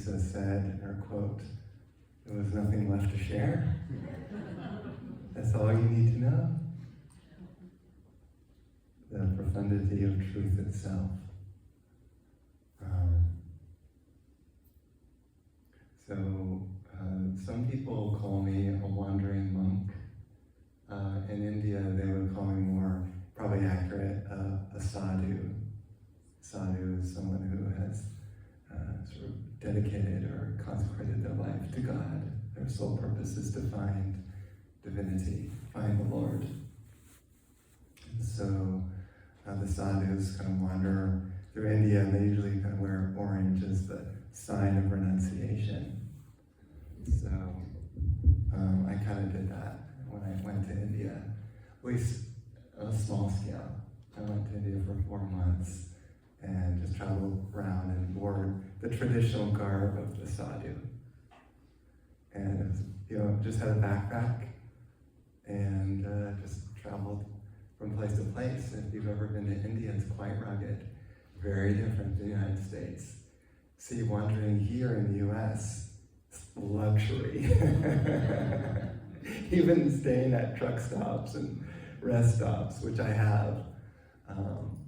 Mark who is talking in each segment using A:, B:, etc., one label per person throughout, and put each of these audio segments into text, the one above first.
A: Teresa said in her quote, "There was nothing left to share." That's all you need to know. The profundity of truth itself. Some people call me a wandering monk. In India, they would call me more, probably accurate, a sadhu. Sadhu is someone who has sort of dedicated or consecrated their life to God. Their sole purpose is to find divinity, find the Lord. And so the sadhus kind of wander through India, and they usually kind of wear orange as the sign of renunciation. So I kind of did that when I went to India, at least on a small scale. I went to India for 4 months and just traveled around and wore the traditional garb of the sadhu. And it was, just had a backpack and just traveled from place to place. And if you've ever been to India, it's quite rugged, very different than the United States. See, wandering here in the US, it's luxury. Even staying at truck stops and rest stops, which I have,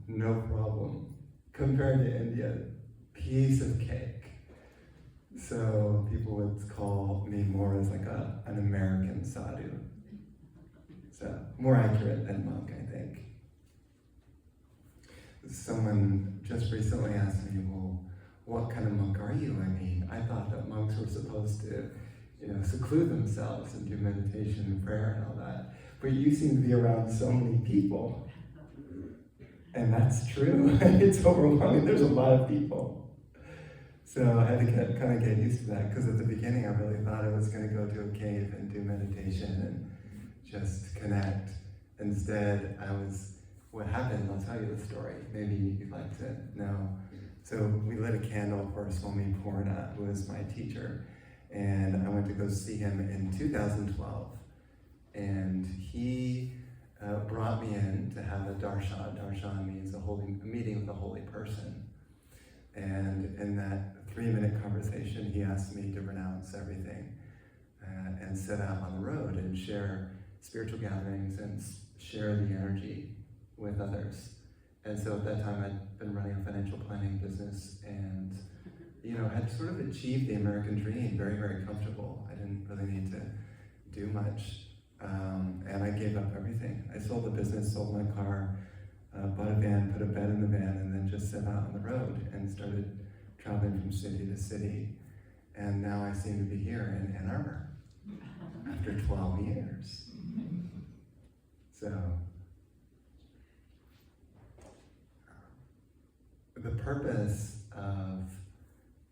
A: no problem. Compared to India, piece of cake. So people would call me more as like an American sadhu. So more accurate than monk, I think. Someone just recently asked me, well, what kind of monk are you? I mean, I thought that monks were supposed to, seclude themselves and do meditation and prayer and all that. But you seem to be around so many people. And that's true. It's overwhelming. There's a lot of people. So I had to kind of get used to that, because at the beginning I really thought I was going to go to a cave and do meditation and just connect. Instead, what happened, I'll tell you the story. Maybe you'd like to know. So we lit a candle for Swami Purna, who was my teacher. And I went to go see him in 2012. And he brought me in to have a darshan. Darshan means a meeting with a holy person. And in that 3-minute conversation, he asked me to renounce everything and set out on the road and share spiritual gatherings and share the energy with others. And so at that time, I'd been running a financial planning business and had sort of achieved the American dream, very, very comfortable. I didn't really need to do much. And I gave up everything. I sold the business, sold my car, bought a van, put a bed in the van, and then just set out on the road and started traveling from city to city. And now I seem to be here in Ann Arbor after 12 years. So the purpose of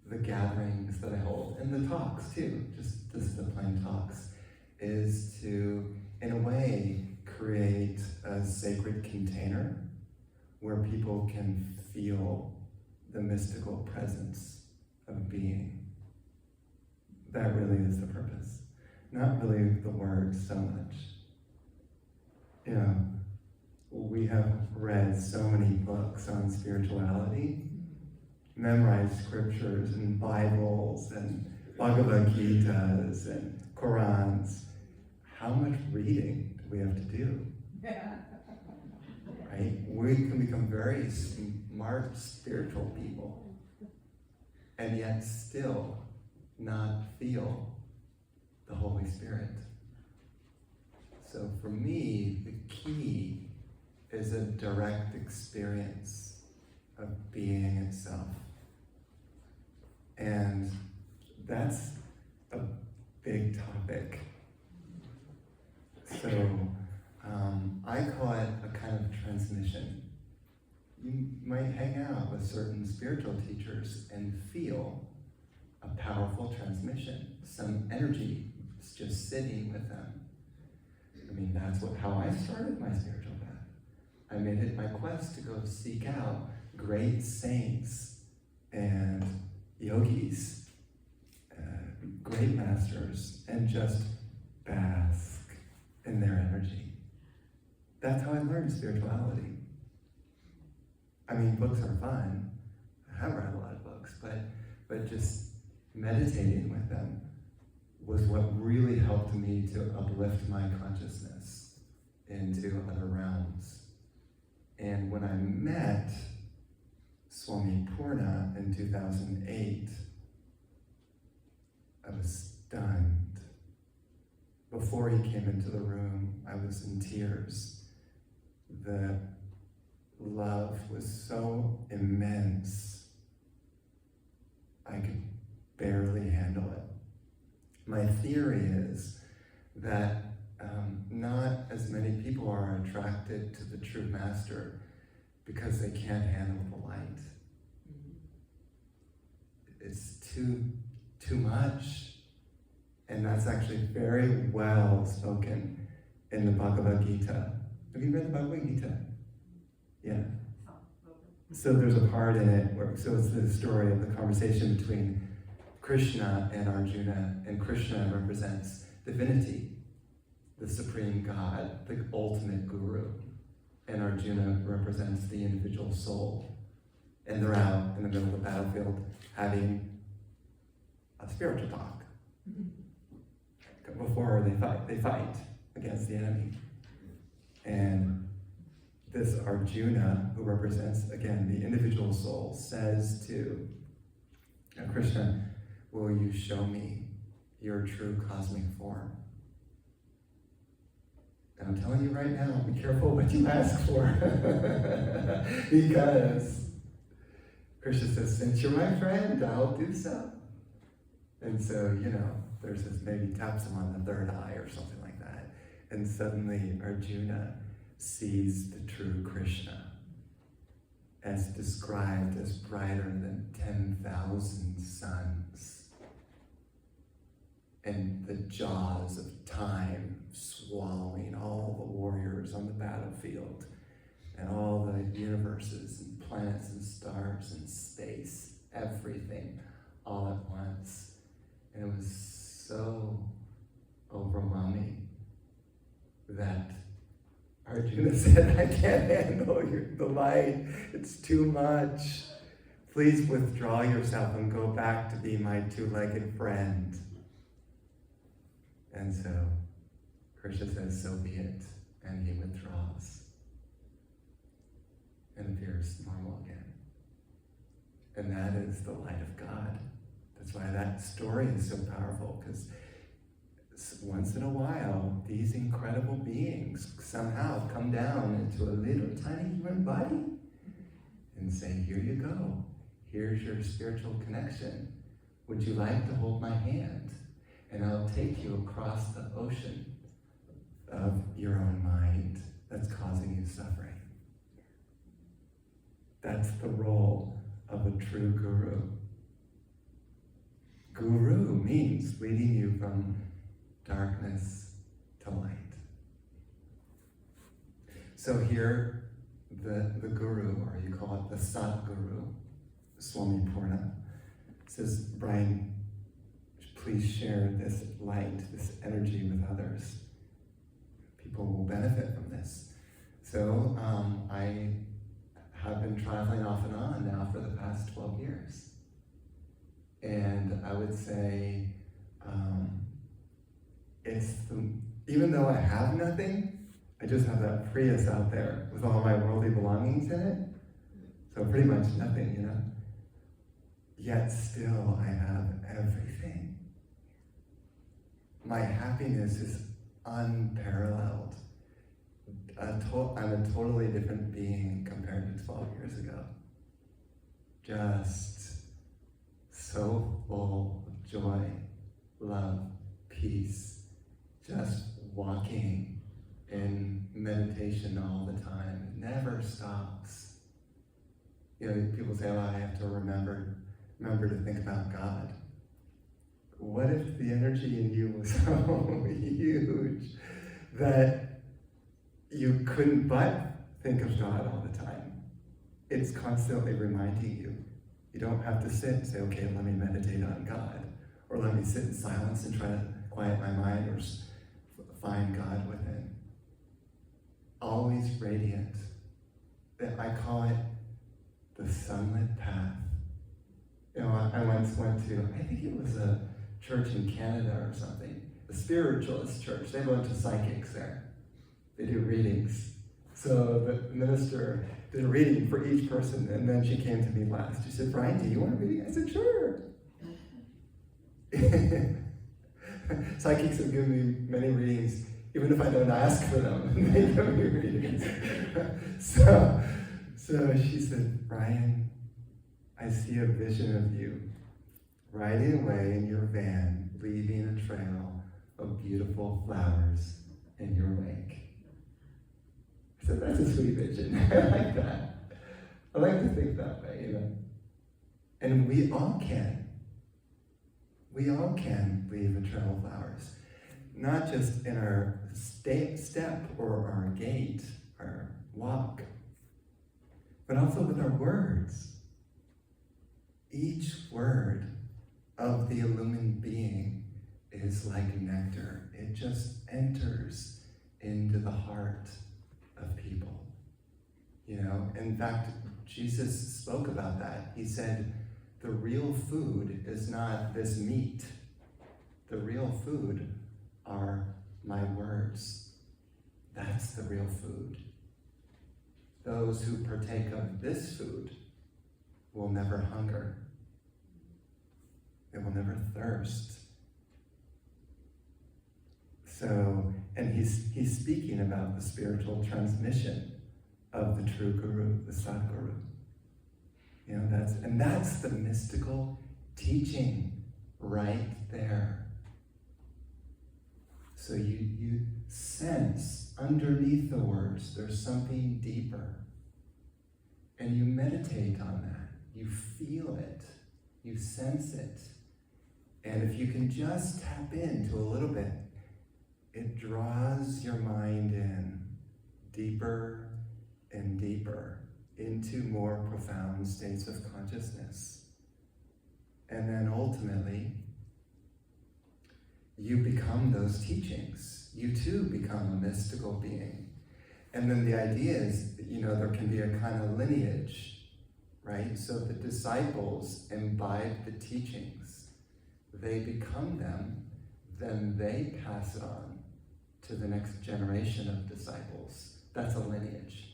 A: the gatherings that I hold, and the talks too, just the plain talks, is to, in a way, create a sacred container where people can feel the mystical presence of being. That really is the purpose. Not really the words so much. We have read so many books on spirituality, memorized scriptures and Bibles and Bhagavad Gitas and Qurans. How much reading do we have to do? Right? We can become very smart spiritual people and yet still not feel the Holy Spirit. So for me, the key is a direct experience of being itself. And that's a big topic. So I call it a kind of transmission. You might hang out with certain spiritual teachers and feel a powerful transmission, some energy is just sitting with them. I mean, that's how I started my spiritual path. I made it my quest to go seek out great saints and yogis, great masters, and just bask in their energy. That's how I learned spirituality. I mean, books are fun. I have read a lot of books, but just meditating with them was what really helped me to uplift my consciousness into other realms. And when I met Swami Purna in 2008, I was stunned. Before he came into the room, I was in tears. The love was so immense, I could barely handle it. My theory is that not as many people are attracted to the true master because they can't handle the light. It's too much. And that's actually very well spoken in the Bhagavad Gita. Have you read the Bhagavad Gita? Yeah. So there's a part in it where, so it's the story of the conversation between Krishna and Arjuna, and Krishna represents divinity, the supreme God, the ultimate guru, and Arjuna represents the individual soul. And they're out in the middle of the battlefield having a spiritual talk. Before they fight against the enemy. And this Arjuna, who represents, again, the individual soul, says to Krishna, will you show me your true cosmic form? And I'm telling you right now, be careful what you ask for. Because Krishna says, since you're my friend, I'll do so. And so, there's this, maybe taps him on the third eye or something like that. And suddenly Arjuna sees the true Krishna as described as brighter than 10,000 suns. And the jaws of time swallowing all the warriors on the battlefield and all the universes and planets and stars and space, everything all at once. And it was so overwhelming that Arjuna said, I can't handle the light, it's too much. Please withdraw yourself and go back to be my two-legged friend. And so Krishna says, so be it, and he withdraws and appears normal again. And that is the light of God. That's why that story is so powerful, because once in a while, these incredible beings somehow come down into a little tiny human body and say, here you go. Here's your spiritual connection. Would you like to hold my hand? And I'll take you across the ocean of your own mind that's causing you suffering. That's the role of a true guru. Guru means leading you from darkness to light. So here, the guru, or you call it the Sadguru, Swami Purna, says, Brian, please share this light, this energy with others. People will benefit from this. So I have been traveling off and on now for the past 12 years. And I would say, even though I have nothing, I just have that Prius out there with all my worldly belongings in it. So pretty much nothing, Yet still I have everything. My happiness is unparalleled. I'm a totally different being compared to 12 years ago. Just so full of joy, love, peace, just walking in meditation all the time. It never stops. People say, I have to remember to think about God. What if the energy in you was so huge that you couldn't but think of God all the time? It's constantly reminding you. You don't have to sit and say, okay, let me meditate on God, or let me sit in silence and try to quiet my mind or find God within. Always radiant. I call it the sunlit path You know, I once went to, I think it was a church in Canada or something, a spiritualist church. They have a bunch of psychics there. They do readings. So the minister did a reading for each person, and then she came to me last. She said, "Brian, do you want a reading?" I said, "Sure." Psychics have given me many readings, even if I don't ask for them. They give me readings. So she said, "Brian, I see a vision of you riding away in your van, leaving a trail of beautiful flowers in your wake." I said, "That's a sweet vision." I like that. I like to think that way, you know. And we all can. We all can leave a trail of flowers. Not just in our step or our gait, our walk, but also with our words. Each word of the illumined being is like nectar. It just enters into the heart of people. You know, in fact, Jesus spoke about that. He said, the real food is not this meat. The real food are my words. That's the real food. Those who partake of this food will never hunger. They will never thirst. So, and he's speaking about the spiritual transmission of the true guru, the Sadguru. You know, that's the mystical teaching right there. So you sense underneath the words there's something deeper. And you meditate on that. You feel it. You sense it. And if you can just tap into a little bit, it draws your mind in deeper and deeper into more profound states of consciousness. And then ultimately, you become those teachings. You too become a mystical being. And then the idea is, you know, there can be a kind of lineage, right? So the disciples imbibe the teachings. They become them, then they pass it on to the next generation of disciples. That's a lineage.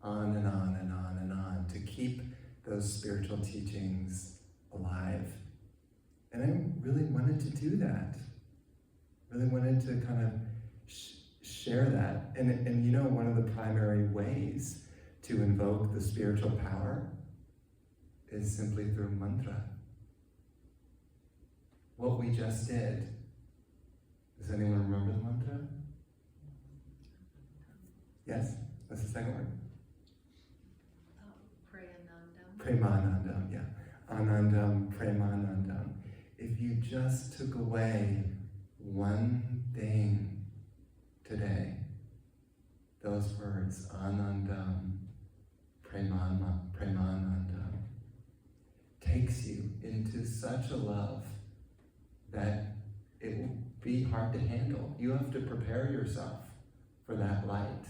A: On and on and on and on, to keep those spiritual teachings alive. And I really wanted to do that. Really wanted to kind of share that. And you know, one of the primary ways to invoke the spiritual power is simply through mantra. What we just did. Does anyone remember the mantra? Yes? What's the second word? Premanandam, yeah. Anandam, Premanandam. If you just took away one thing today, those words, Anandam, Premanandam, takes you into such a love that it will be hard to handle. You have to prepare yourself for that light.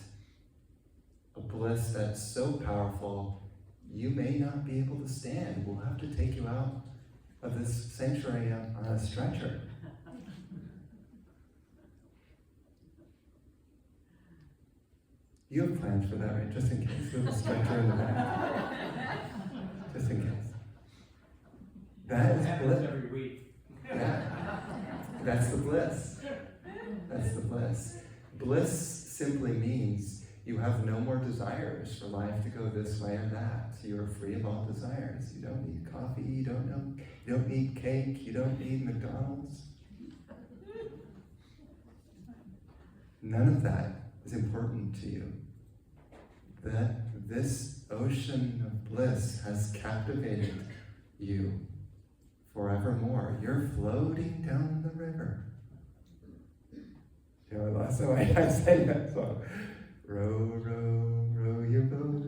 A: A bliss that's so powerful you may not be able to stand. We'll have to take you out of this sanctuary on a stretcher. You have plans for that, right? Just in case. With a stretcher in the back. Just in case. That is bliss.
B: Every week.
A: Yeah. That's the bliss. That's the bliss. Bliss simply means you have no more desires for life to go this way or that. You are free of all desires. You don't need coffee, you don't need cake, you don't need McDonald's. None of that is important to you. That this ocean of bliss has captivated you forevermore. You're floating down the river. You know, so I sang that song. Row, row, row your boat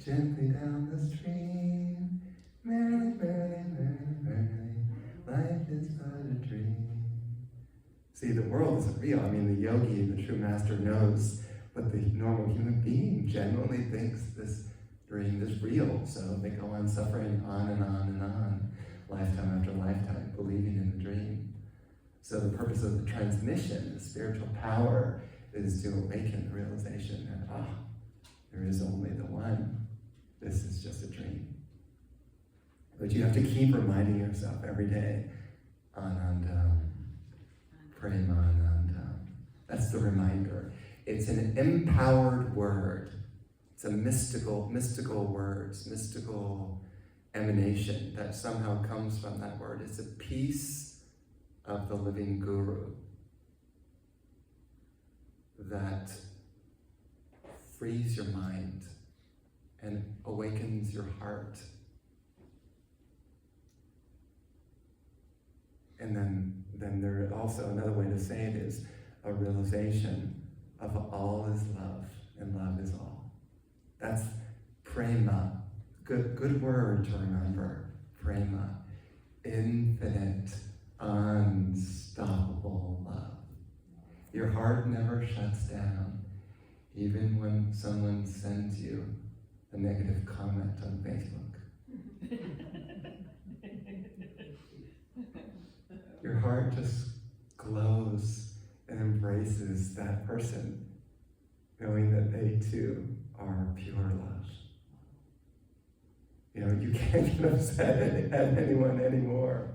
A: gently down the stream. Merrily, merrily, merrily, merrily, life is but a dream. See, the world isn't real. I mean, the yogi, the true master, knows what the normal human being genuinely thinks this dream is real, so they go on suffering on and on and on, lifetime after lifetime, believing in the dream. So the purpose of the transmission, the spiritual power, is to awaken the realization that, there is only the one. This is just a dream. But you have to keep reminding yourself every day, Anandam, Premanandam. That's the reminder. It's an empowered word. It's a mystical words, mystical emanation that somehow comes from that word. It's a piece of the living guru that frees your mind and awakens your heart. And then there also, another way to say it is a realization of all is love and love is all. That's prema. Good word to remember. Prema. Infinite, unstoppable love. Your heart never shuts down, even when someone sends you a negative comment on Facebook. Your heart just glows and embraces that person, knowing that they too are pure love. You can't get upset at anyone anymore.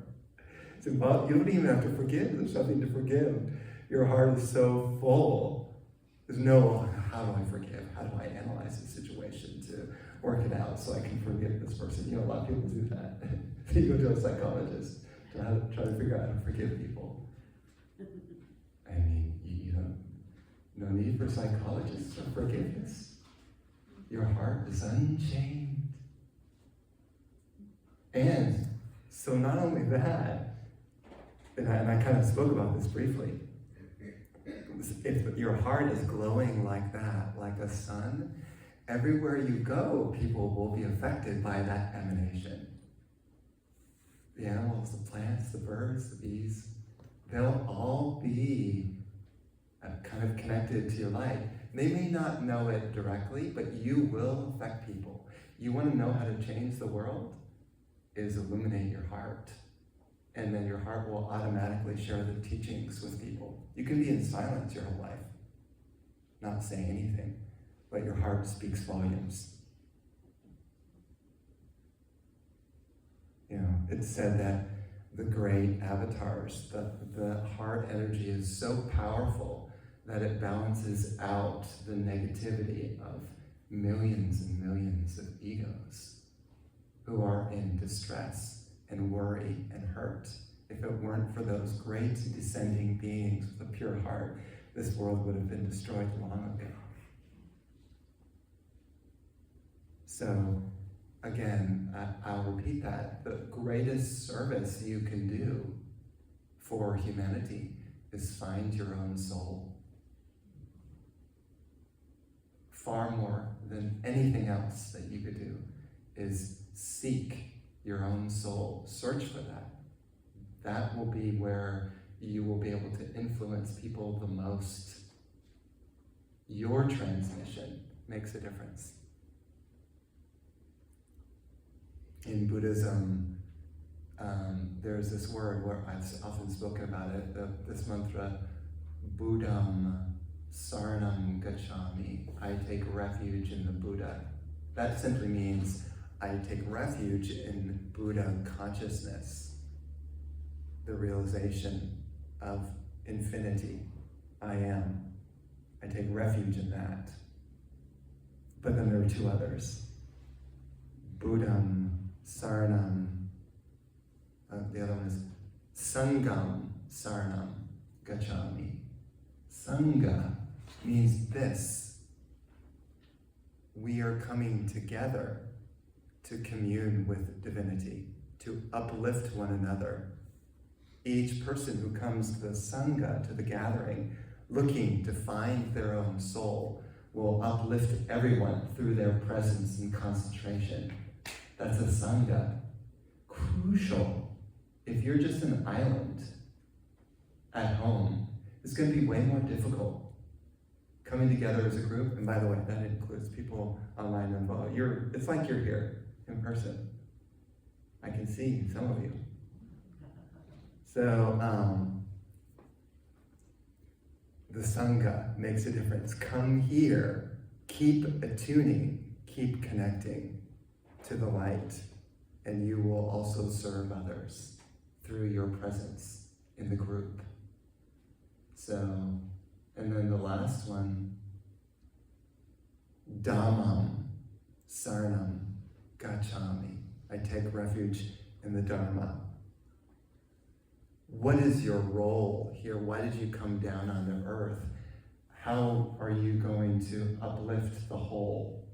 A: You don't even have to forgive. There's nothing to forgive. Your heart is so full. There's no, how do I forgive? How do I analyze the situation to work it out so I can forgive this person? A lot of people do that. You go to a psychologist to try to figure out how to forgive people. I mean, no need for psychologists or forgiveness. Your heart is unchained. And so not only that, and I kind of spoke about this briefly, if your heart is glowing like that, like a sun, everywhere you go, people will be affected by that emanation. The animals, the plants, the birds, the bees, they'll all be kind of connected to your light. They may not know it directly, but you will affect people. You want to know how to change the world? Is illuminate your heart. And then your heart will automatically share the teachings with people. You can be in silence your whole life, not saying anything, but your heart speaks volumes. It's said that the great avatars, the heart energy is so powerful that it balances out the negativity of millions and millions of egos who are in distress and worry and hurt. If it weren't for those great descending beings with a pure heart, this world would have been destroyed long ago. So, again, I'll repeat that. The greatest service you can do for humanity is find your own soul. Far more than anything else that you could do is seek your own soul. Search for that. That will be where you will be able to influence people the most. Your transmission makes a difference. In Buddhism, there's this word where I've often spoken about it, this mantra, Buddham Saranam Gacchami. I take refuge in the Buddha. That simply means I take refuge in Buddha consciousness, the realization of infinity. I am. I take refuge in that. But then there are two others. Buddham Saranam. The other one is Sangam Saranam Gacchami. Sangha means this. We are coming together to commune with divinity, to uplift one another. Each person who comes to the Sangha, to the gathering, looking to find their own soul, will uplift everyone through their presence and concentration. That's a Sangha. Crucial. If you're just an island at home, it's going to be way more difficult coming together as a group, and by the way, that includes people online as well. It's like you're here in person. I can see some of you. So, the Sangha makes a difference. Come here, keep attuning, keep connecting to the light, and you will also serve others through your presence in the group. So, and then the last one, Dhammam Saranam Gacchami. I take refuge in the Dharma. What is your role here? Why did you come down onto earth? How are you going to uplift the whole?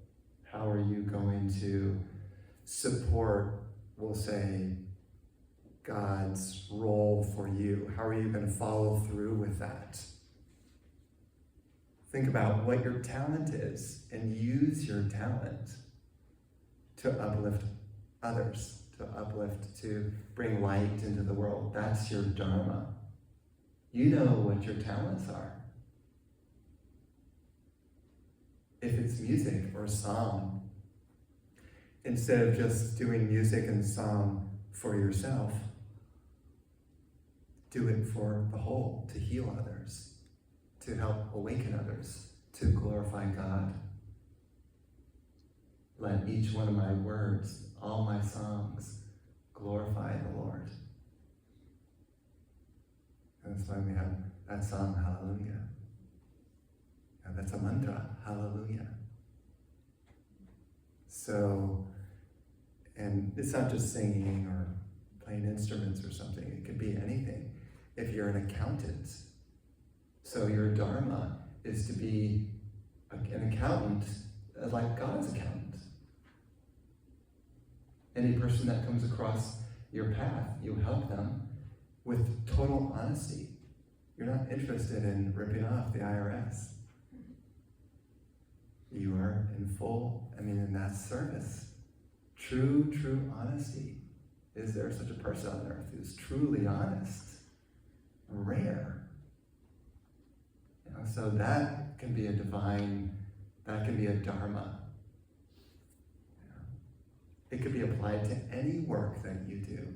A: How are you going to support, we'll say, God's role for you? How are you going to follow through with that? Think about what your talent is and use your talent to uplift others, to bring light into the world. That's your Dharma. You know what your talents are. If it's music or song, instead of just doing music and song for yourself, do it for the whole, to heal others, to help awaken others, to glorify God. Let each one of my words, all my songs, glorify the Lord. And that's why we have that song, Hallelujah. And that's a mantra, Hallelujah. So, and it's not just singing or playing instruments or something. It could be anything. If you're an accountant, so your Dharma is to be an accountant, like God's accountant. Any person that comes across your path, you help them with total honesty. You're not interested in ripping off the IRS. You are in that service. True honesty. Is there such a person on earth who's truly honest? Rare. So that can be a Dharma. It could be applied to any work that you do.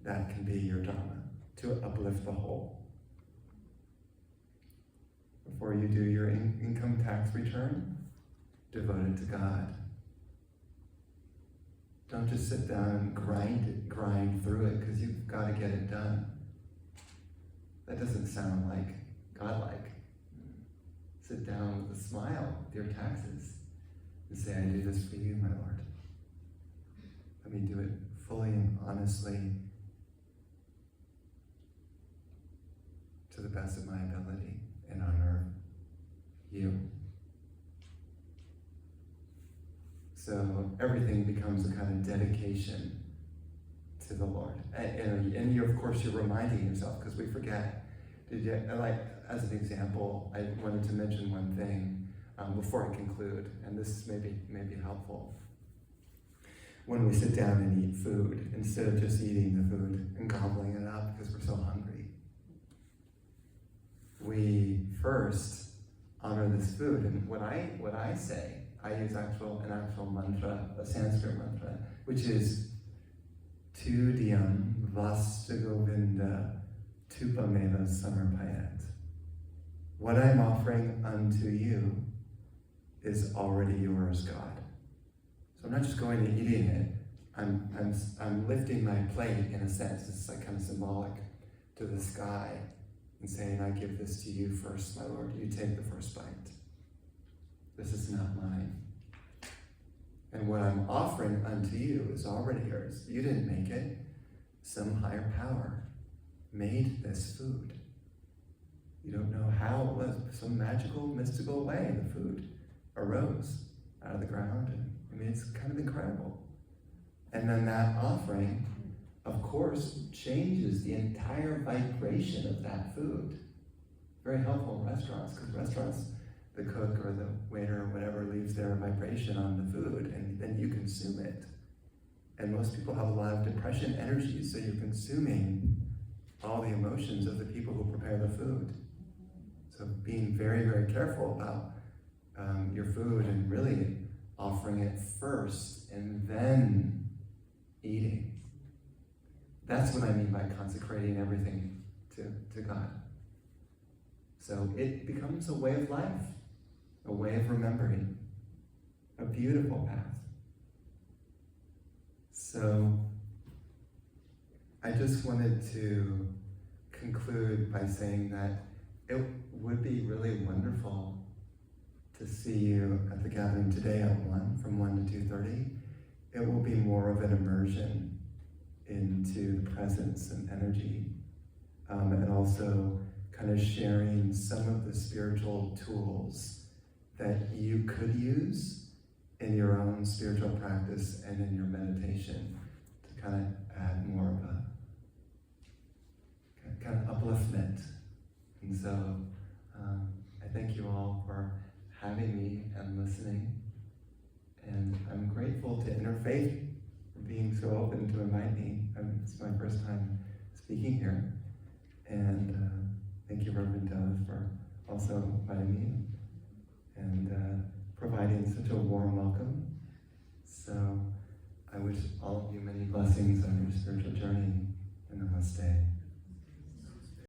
A: That can be your Dharma, to uplift the whole. Before you do your income tax return, devote it to God. Don't just sit down and grind through it because you've got to get it done. That doesn't sound like godlike. Sit down with a smile with your taxes and say, I do this for you, my Lord. Let me do it fully and honestly to the best of my ability and honor you. So everything becomes a kind of dedication to the Lord. And you, of course, you're reminding yourself, because we forget. As an example, I wanted to mention one thing before I conclude, and this may be helpful. When we sit down and eat food, instead of just eating the food and gobbling it up because we're so hungry, we first honor this food. And what I say, I use an actual mantra, a Sanskrit mantra, which is Tudiyam Vastagovinda Tupameva Samarpayat. What I'm offering unto you is already yours, God. So I'm not just going and eating it. I'm lifting my plate in a sense. It's like kind of symbolic to the sky and saying, I give this to you first, my Lord. You take the first bite. This is not mine. And what I'm offering unto you is already yours. You didn't make it. Some higher power made this food. You don't know how it was. Some magical, mystical way the food arose out of the ground. And it's kind of incredible. And then that offering, of course, changes the entire vibration of that food. Very helpful in restaurants, because restaurants, the cook or the waiter or whatever leaves their vibration on the food, and then you consume it. And most people have a lot of depression energy, so you're consuming all the emotions of the people who prepare the food. So So being very, very careful about your food and really offering it first and then eating. That's what I mean by consecrating everything to God. So it becomes a way of life, a way of remembering, a beautiful path. So I just wanted to conclude by saying that it would be really wonderful to see you at the gathering today at 1, from 1 to 2:30. It will be more of an immersion into the presence and energy, and also kind of sharing some of the spiritual tools that you could use in your own spiritual practice and in your meditation to kind of add more of a kind of upliftment. And so I thank you all for having me and listening. And I'm grateful to Interfaith for being so open to invite me. It's my first time speaking here. And thank you, Reverend Doe, for also inviting me and providing such a warm welcome. So I wish all of you many blessings on your spiritual journey, and namaste.